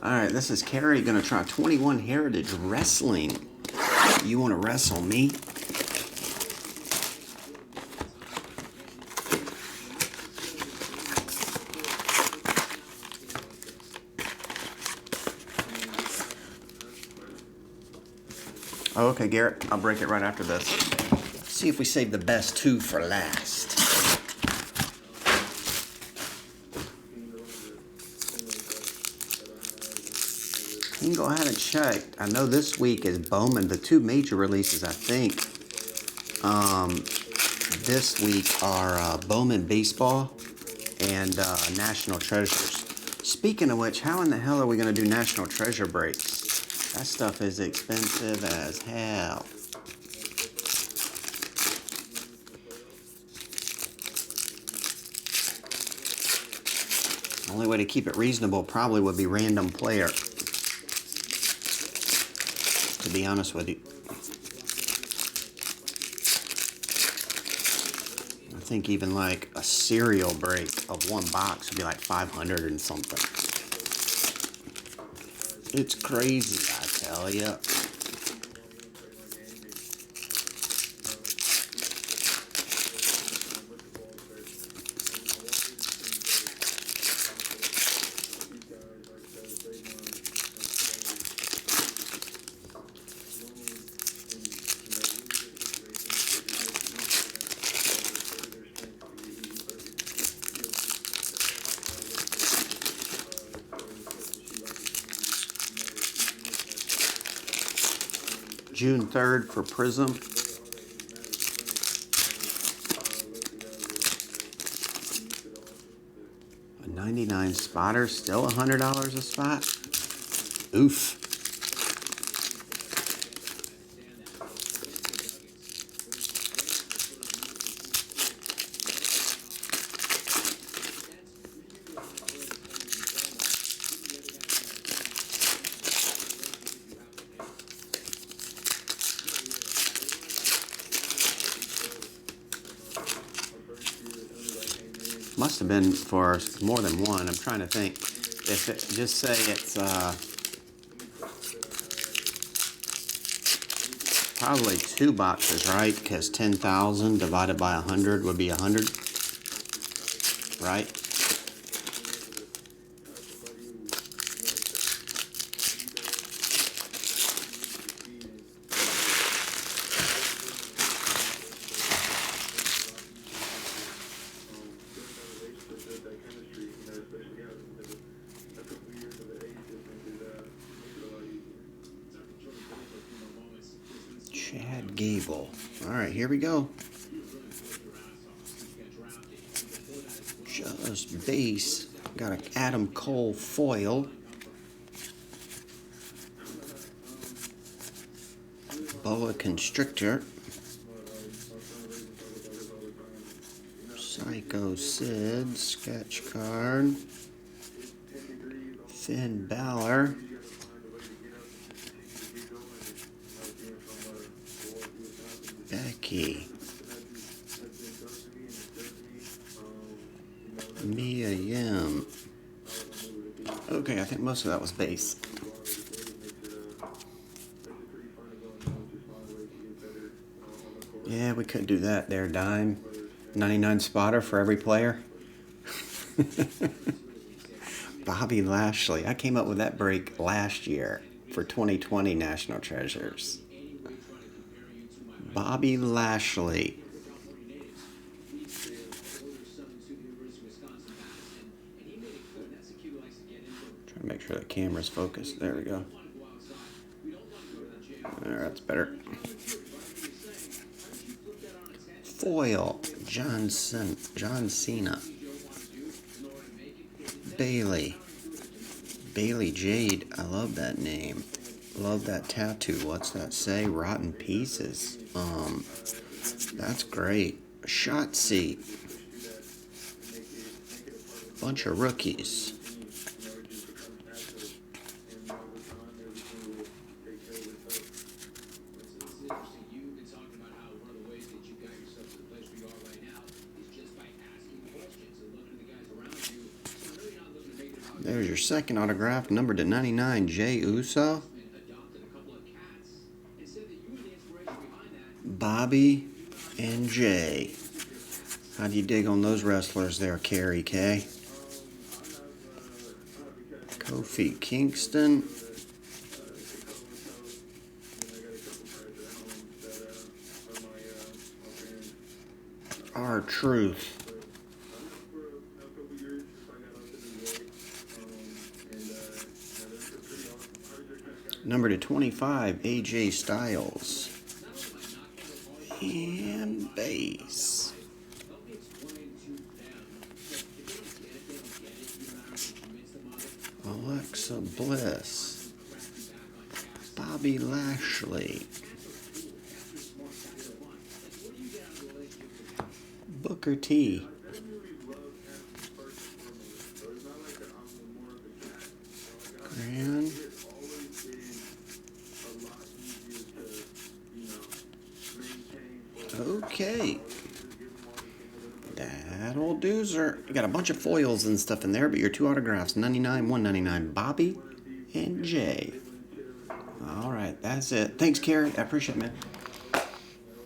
Alright, this is Kerry gonna try 21 Heritage Wrestling. You wanna wrestle me? Oh, okay, Garrett, I'll break it right after this. See if we save the best two for last. You can go ahead and check. I know this week is Bowman. The two major releases, I think, this week are Bowman Baseball and National Treasures. Speaking of which, how in the hell are we going to do National Treasure breaks? That stuff is expensive as hell. The only way to keep it reasonable probably would be random player, to be honest with you. I think even like a cereal break of one box would be like 500 and something. It's crazy, I tell ya. June 3rd for Prism. A 99 spotter, still $100 a spot. Oof. Must have been for more than one. I'm trying to think. If it, just say it's probably two boxes, right? Because 10,000 divided by 100 would be 100, right? Chad Gable. All right, here we go. Just base. Got an Adam Cole foil. Boa Constrictor. Psycho Sid. Sketch card. Finn Balor. Becky. Mia Yim. Okay, I think most of that was base. Yeah, we could do that there, Dime. 99 spotter for every player. Bobby Lashley. I came up with that break last year for 2020 National Treasures. Bobby Lashley. Trying to make sure the camera's focused. There we go. There, that's better. Foil. John Cena. Bailey Jade. I love that name. Love that tattoo. What's that say? Rotten Pieces. That's great. Shotzi. Bunch of rookies. There's your second autograph, numbered to 99, Jay Uso. Bobby and Jay. How do you dig on those wrestlers there, Kerry K? Kofi Kingston. R-Truth. Number to 25, AJ Styles. And base. Alexa Bliss. Bobby Lashley. Booker T. Grand. Okay. That'll do, sir. You got a bunch of foils and stuff in there, but your two autographs, 99, 199, Bobby and Jay. All right, that's it. Thanks, Kerry. I appreciate it, man.